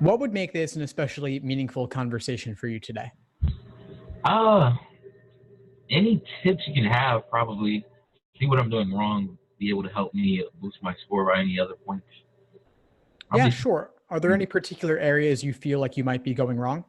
What would make this an especially meaningful conversation for you today? Uh, any tips you can have, probably see what I'm doing wrong, be able to help me boost my score by any other points. Yeah, Probably sure. Are there any particular areas you feel like you might be going wrong?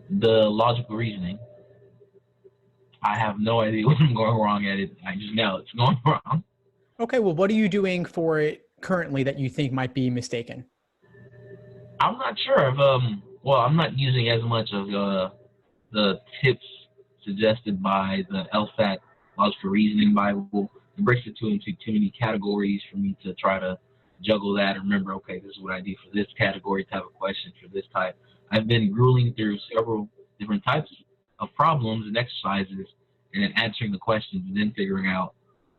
the logical reasoning. I have no idea what I'm going wrong at it. I just know it's going wrong. Okay, well, what are you doing for it currently that you think might be mistaken? I'm not sure if well, I'm not using as much of the tips suggested by the LSAT logical reasoning Bible. It breaks it into too many categories for me to try to juggle that and remember, okay, this is what I do for this category type of question for this type. I've been grueling through several different types of problems and exercises and then answering the questions and then figuring out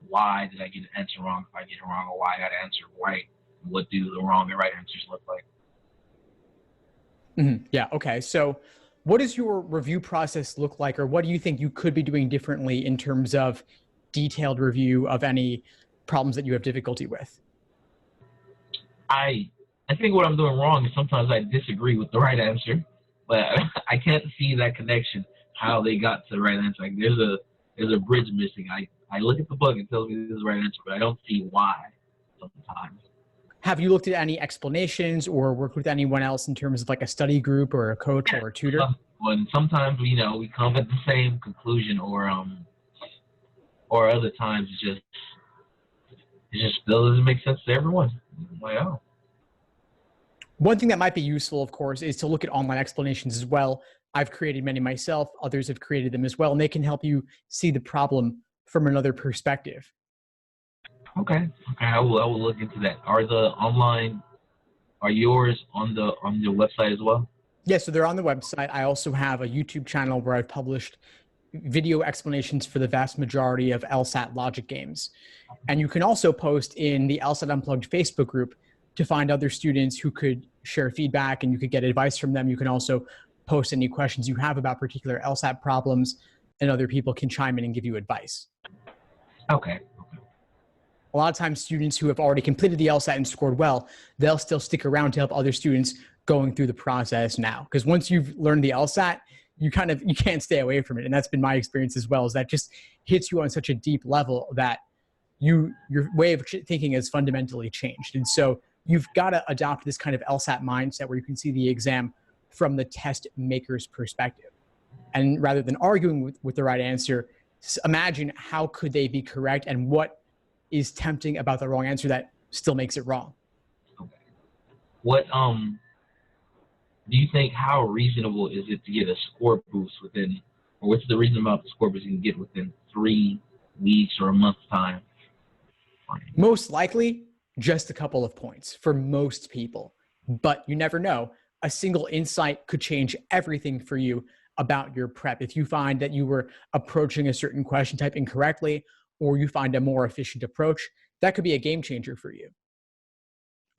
why did I get an answer wrong if I get it wrong, or why I got to answer right, and what do the wrong and right answers look like. Yeah, okay. So, what does your review process look like, or what do you think you could be doing differently in terms of detailed review of any problems that you have difficulty with? I I think what I'm doing wrong is sometimes I disagree with the right answer, but I can't see that connection how they got to the right answer. Like there's a bridge missing. I look at the book and it tells me this is the right answer, but I don't see why sometimes. Have you looked at any explanations or worked with anyone else in terms of like a study group or a coach or a tutor? When sometimes we come at the same conclusion, or other times it just still doesn't make sense to everyone. I'm like, oh, One thing that might be useful, of course, is to look at online explanations as well. I've created many myself, others have created them as well, and they can help you see the problem from another perspective. okay, okay, I will look into that. Are yours on your website as well? Yeah, so they're on the website. I also have a YouTube channel where I've published video explanations for the vast majority of LSAT logic games. And you can also post in the LSAT Unplugged Facebook group to find other students who could share feedback and you could get advice from them. You can also post any questions you have about particular LSAT problems, and other people can chime in and give you advice. Okay. A lot of times students who have already completed the LSAT and scored well, they'll still stick around to help other students going through the process now. Because once you've learned the LSAT, you can't stay away from it. And that's been my experience as well, is that just hits you on such a deep level that your way of thinking has fundamentally changed. And so you've got to adopt this kind of LSAT mindset where you can see the exam from the test maker's perspective. And rather than arguing with the right answer, imagine how could they be correct and what is tempting about the wrong answer that still makes it wrong. Okay. What do you think, how reasonable is it to get a score boost within, or what's the reasonable amount of score boost you can get within 3 weeks or a month's time? Most likely, just a couple of points for most people, but you never know. A single insight could change everything for you about your prep. If you find that you were approaching a certain question type incorrectly, or you find a more efficient approach, that could be a game changer for you.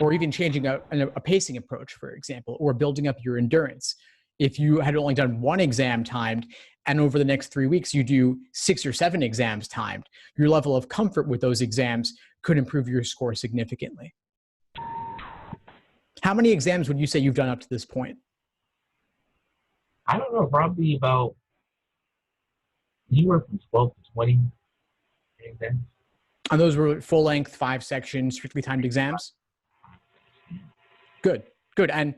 Or even changing a pacing approach, for example, or building up your endurance. If you had only done one exam timed and over the next 3 weeks you do 6 or 7 exams timed, your level of comfort with those exams could improve your score significantly. How many exams would you say you've done up to this point? I don't know, probably about anywhere from 12 to 20 exams. And those were full length, 5 section, strictly timed exams? Good, good. And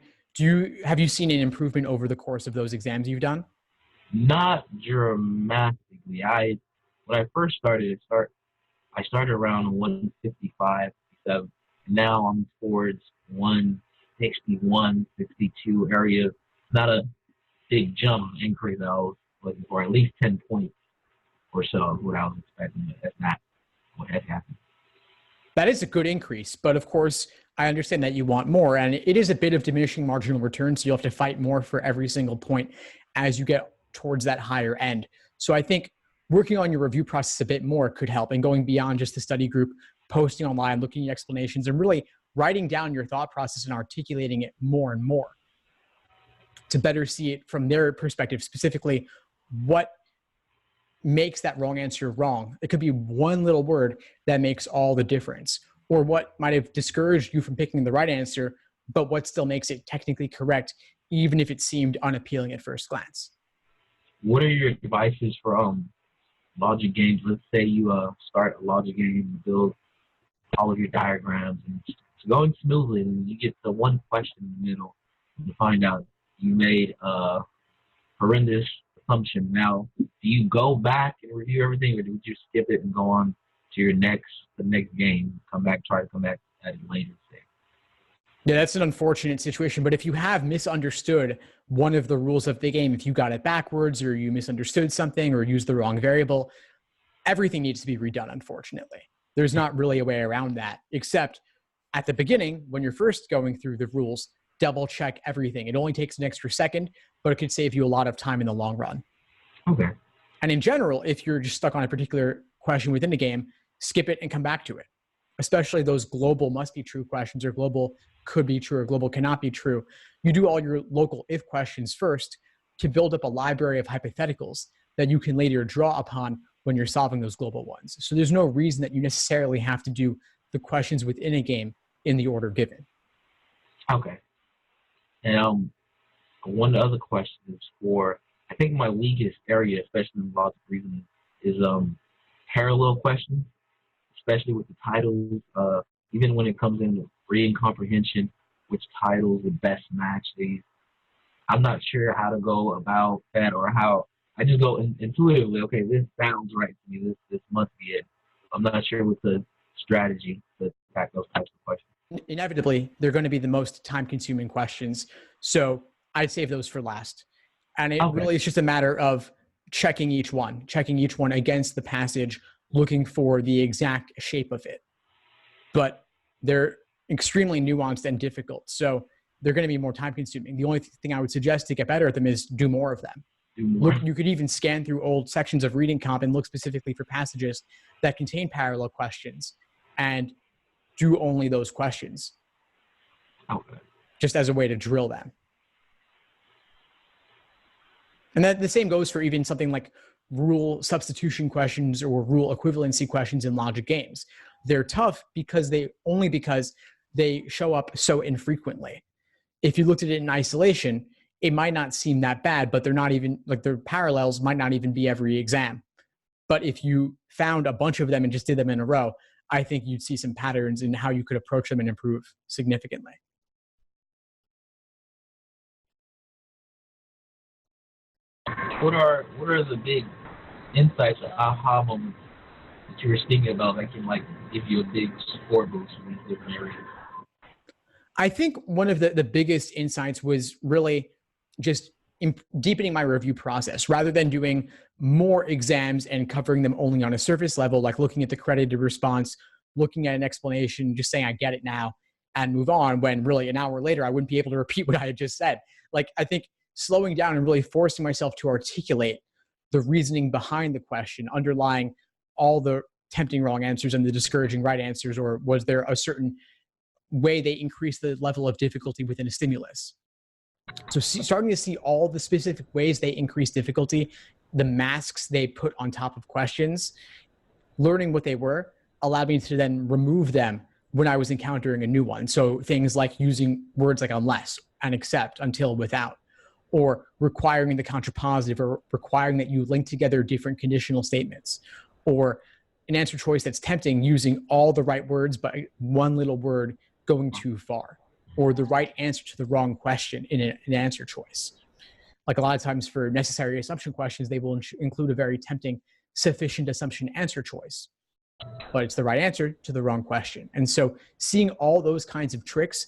have you seen an improvement over the course of those exams you've done? Not dramatically. When I first started, I started around 155, 57. Now I'm towards 161, 62 area. Not a big jump increase. I was looking for at least 10 points or so of what I was expecting, but that's not what had happened. That is a good increase, but of course, I understand that you want more, and it is a bit of diminishing marginal return, so you'll have to fight more for every single point as you get towards that higher end. So I think working on your review process a bit more could help, and going beyond just the study group, posting online, looking at explanations, and really writing down your thought process and articulating it more and more to better see it from their perspective, specifically what makes that wrong answer wrong. It could be one little word that makes all the difference, or what might have discouraged you from picking the right answer but what still makes it technically correct, even if it seemed unappealing at first glance. What are your advices for logic games? Let's say you start a logic game and build all of your diagrams and it's going smoothly, and you get to one question in the middle and you find out you made a horrendous assumption. Now, do you go back and review everything, or do you skip it and go on to the next game, try to come back at it later? Yeah, that's an unfortunate situation. But if you have misunderstood one of the rules of the game, if you got it backwards or you misunderstood something or used the wrong variable, everything needs to be redone, unfortunately. There's not really a way around that, except at the beginning, when you're first going through the rules, double check everything. It only takes an extra second, but it could save you a lot of time in the long run. Okay. And in general, if you're just stuck on a particular question within the game, skip it and come back to it. Especially those global must be true questions, or global could be true, or global cannot be true. You do all your local if questions first to build up a library of hypotheticals that you can later draw upon when you're solving those global ones. So there's no reason that you necessarily have to do the questions within a game in the order given. Okay. And one other question is for, I think my weakest area, especially in logic reasoning, is parallel questions, especially with the titles. Even when it comes into reading comprehension, which titles would best match these. I'm not sure how to go about that, or how I just go intuitively. Okay, this sounds right to me. This must be it. I'm not sure with the strategy to attack those types of questions. Inevitably, they're going to be the most time-consuming questions. So I'd save those for last. And it really is just a matter of checking each one against the passage, looking for the exact shape of it. But they're extremely nuanced and difficult. So they're going to be more time-consuming. The only thing I would suggest to get better at them is do more of them. Look, you could even scan through old sections of reading comp and look specifically for passages that contain parallel questions and do only those questions. Okay. Just as a way to drill them. And that the same goes for even something like rule substitution questions or rule equivalency questions in logic games. They're tough because they show up so infrequently. If you looked at it in isolation, it might not seem that bad, but they're not even, like, their parallels might not even be every exam. But if you found a bunch of them and just did them in a row, I think you'd see some patterns in how you could approach them and improve significantly. What are the big insights or aha moments that you were thinking about that can give you a big score boost in these different areas? I think one of the biggest insights was really just deepening my review process rather than doing more exams and covering them only on a surface level, like looking at the credited response, looking at an explanation, just saying I get it now and move on, when really an hour later I wouldn't be able to repeat what I had just said. Like, I think slowing down and really forcing myself to articulate the reasoning behind the question, underlying all the tempting wrong answers and the discouraging right answers, or was there a certain way they increase the level of difficulty within a stimulus. So starting to see all the specific ways they increase difficulty, the masks they put on top of questions, learning what they were, allowed me to then remove them when I was encountering a new one. So things like using words like unless and except, until, without, or requiring the contrapositive, or requiring that you link together different conditional statements, or an answer choice that's tempting using all the right words but one little word going too far, or the right answer to the wrong question in an answer choice. Like, a lot of times for necessary assumption questions, they will include a very tempting sufficient assumption answer choice, but it's the right answer to the wrong question. And so seeing all those kinds of tricks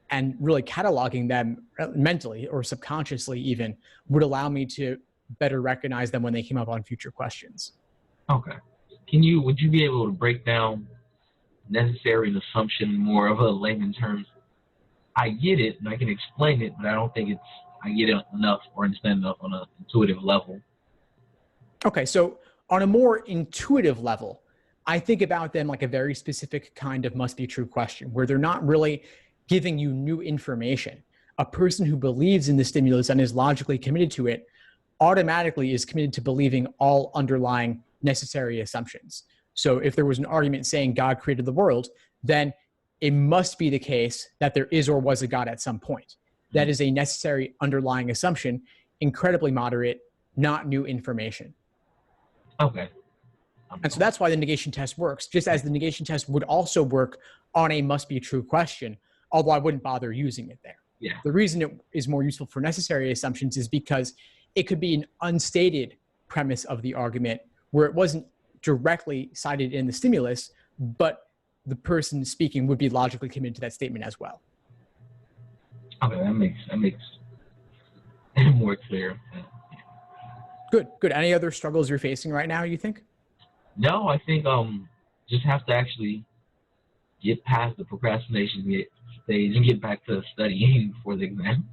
and really cataloging them mentally or subconsciously even would allow me to better recognize them when they came up on future questions. Okay. Would you be able to break down necessary and assumption more of a layman terms? I get it and I can explain it, but I don't think I get it enough or understand enough on an intuitive level. Okay, so on a more intuitive level, I think about them like a very specific kind of must be true question, where they're not really giving you new information. A person who believes in the stimulus and is logically committed to it automatically is committed to believing all underlying necessary assumptions. So if there was an argument saying God created the world, then it must be the case that there is or was a God at some point. That is a necessary underlying assumption, incredibly moderate, not new information. Okay. And so that's why the negation test works, just as the negation test would also work on a must be true question, although I wouldn't bother using it there. Yeah. The reason it is more useful for necessary assumptions is because it could be an unstated premise of the argument where it wasn't directly cited in the stimulus, but the person speaking would be logically committed to that statement as well. Okay, that makes it more clear. Good. Any other struggles you're facing right now, you think? No, I think just have to actually get past the procrastination stage and get back to studying for the exam.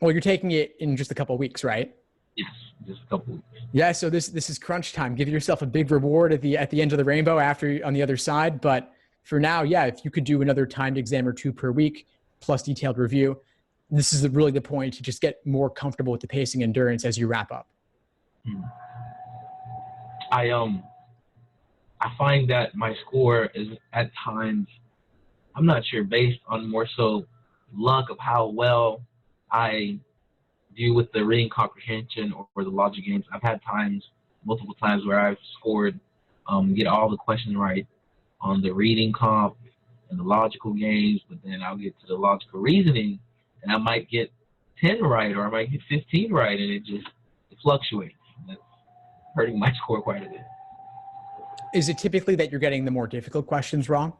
Well, you're taking it in just a couple of weeks, right? Yes, just a couple weeks. Yeah, so this is crunch time. Give yourself a big reward at the end of the rainbow after on the other side. But for now, yeah, if you could do another timed exam or two per week plus detailed review, this is really the point to just get more comfortable with the pacing endurance as you wrap up. I find that my score is at times, I'm not sure, based on more so luck of how well I do with the reading comprehension or the logic games. I've had multiple times where I've scored, get all the questions right on the reading comp and the logical games, but then I'll get to the logical reasoning and I might get 10 right or I might get 15 right, and it fluctuates. That's hurting my score quite a bit. Is it typically that you're getting the more difficult questions wrong?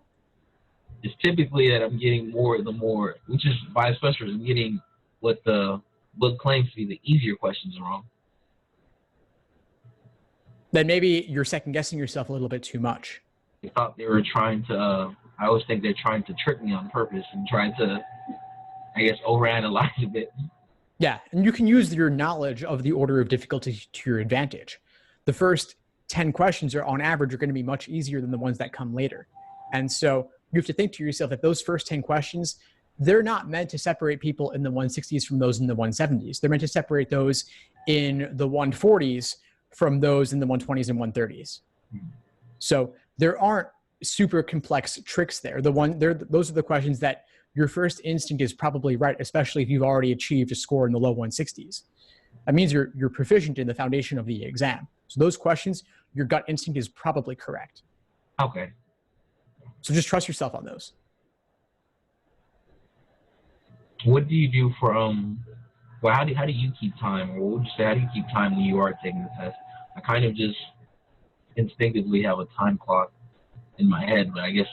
It's typically that I'm getting which is vice versa. I'm getting what the book claims to be the easier questions wrong. Then maybe you're second guessing yourself a little bit too much. I thought they were trying to, I always think they're trying to trick me on purpose and trying to, I guess, overanalyze a bit. Yeah, and you can use your knowledge of the order of difficulty to your advantage. The first 10 questions are on average are going to be much easier than the ones that come later. And so you have to think to yourself that those first 10 questions, they're not meant to separate people in the 160s from those in the 170s. They're meant to separate those in the 140s from those in the 120s and 130s. So there aren't super complex tricks there. Those are the questions that your first instinct is probably right, especially if you've already achieved a score in the low 160s. That means you're proficient in the foundation of the exam. So those questions, your gut instinct is probably correct. Okay. So just trust yourself on those. What do you do for well, how do you keep time, or what would you say, how do you keep time when you are taking the test? I kind of just instinctively have a time clock in my head, but I guess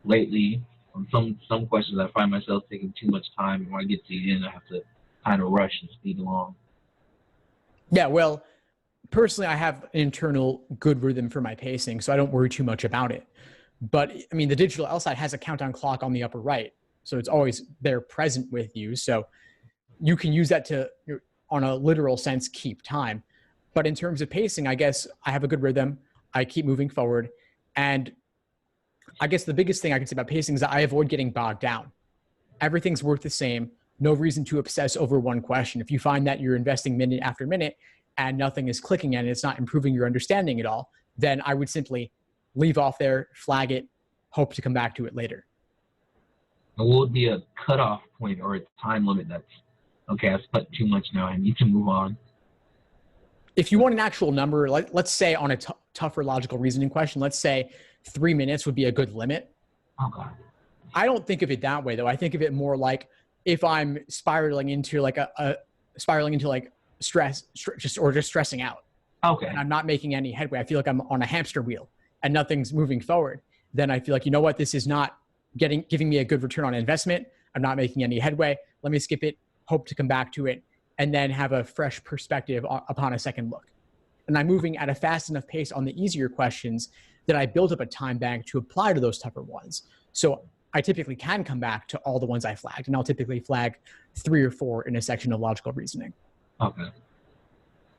lately on some questions I find myself taking too much time, and when I get to the end I have to kind of rush and speed along. Yeah, well, personally, I have an internal good rhythm for my pacing, so I don't worry too much about it. But I mean, the digital LSAT has a countdown clock on the upper right, so it's always there present with you. So you can use that to, on a literal sense, keep time. But in terms of pacing, I guess I have a good rhythm. I keep moving forward. And I guess the biggest thing I can say about pacing is that I avoid getting bogged down. Everything's worth the same. No reason to obsess over one question. If you find that you're investing minute after minute and nothing is clicking and it's not improving your understanding at all, then I would simply leave off there, flag it, hope to come back to it later. And what would be a cutoff point or a time limit that's, okay, I've spent too much now, I need to move on? If you want an actual number, let's say on a tougher logical reasoning question, let's say 3 minutes would be a good limit. Oh, God. I don't think of it that way, though. I think of it more like if I'm spiraling into like stress, just stressing out. Okay. And I'm not making any headway. I feel like I'm on a hamster wheel and nothing's moving forward. Then I feel like, you know what, this is not giving me a good return on investment. I'm not making any headway. Let me skip it, hope to come back to it, and then have a fresh perspective upon a second look. And I'm moving at a fast enough pace on the easier questions that I build up a time bank to apply to those tougher ones. So I typically can come back to all the ones I flagged, and I'll typically flag 3 or 4 in a section of logical reasoning. Okay.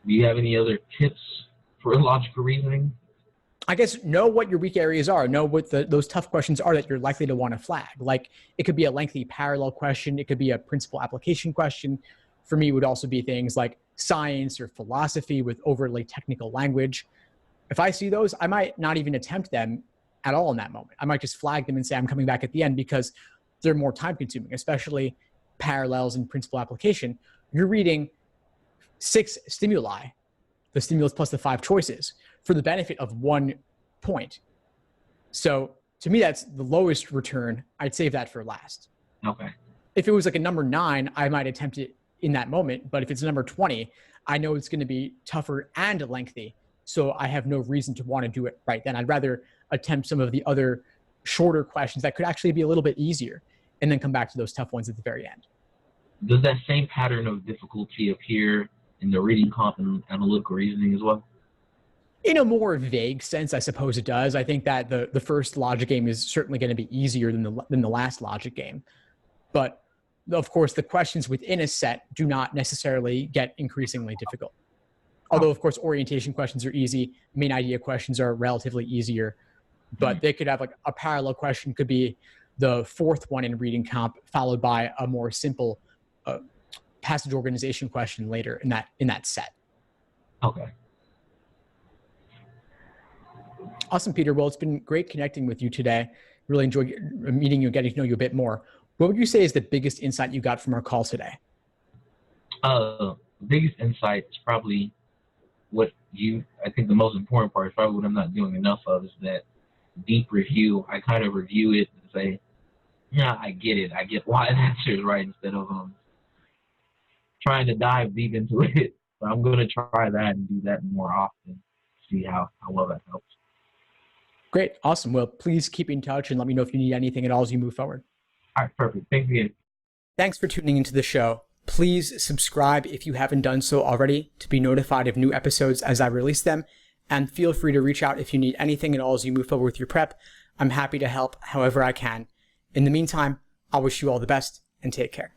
Do you have any other tips for logical reasoning? I guess know what your weak areas are. Know what those tough questions are that you're likely to want to flag. Like it could be a lengthy parallel question. It could be a principal application question. For me, it would also be things like science or philosophy with overly technical language. If I see those, I might not even attempt them at all in that moment. I might just flag them and say I'm coming back at the end because they're more time consuming, especially parallels and principal application. You're reading 6 stimuli, the stimulus plus the 5 choices, for the benefit of 1 point. So to me, that's the lowest return. I'd save that for last. Okay. If it was like a number 9, I might attempt it in that moment. But if it's a number 20, I know it's going to be tougher and lengthy. So I have no reason to want to do it right then. I'd rather attempt some of the other shorter questions that could actually be a little bit easier and then come back to those tough ones at the very end. Does that same pattern of difficulty appear in the reading comp and analytical reasoning as well? In a more vague sense, I suppose it does. I think that the first logic game is certainly going to be easier than the last logic game. But of course, the questions within a set do not necessarily get increasingly difficult. Although, of course, orientation questions are easy. Main idea questions are relatively easier. But they could have like a parallel question could be the 4th one in reading comp, followed by a more simple passage organization question later in that set. Okay. Awesome, Peter. Well, it's been great connecting with you today. Really enjoyed meeting you and getting to know you a bit more. What would you say is the biggest insight you got from our call today? The biggest insight is probably I think the most important part is probably what I'm not doing enough of is that deep review. I kind of review it and say, yeah, I get it. I get why the answer is right instead of trying to dive deep into it. So I'm going to try that and do that more often, see how well that helps. Great. Awesome. Well, please keep in touch and let me know if you need anything at all as you move forward. All right, perfect. Thanks again. Thanks for tuning into the show. Please subscribe if you haven't done so already to be notified of new episodes as I release them. And feel free to reach out if you need anything at all as you move forward with your prep. I'm happy to help however I can. In the meantime, I'll wish you all the best and take care.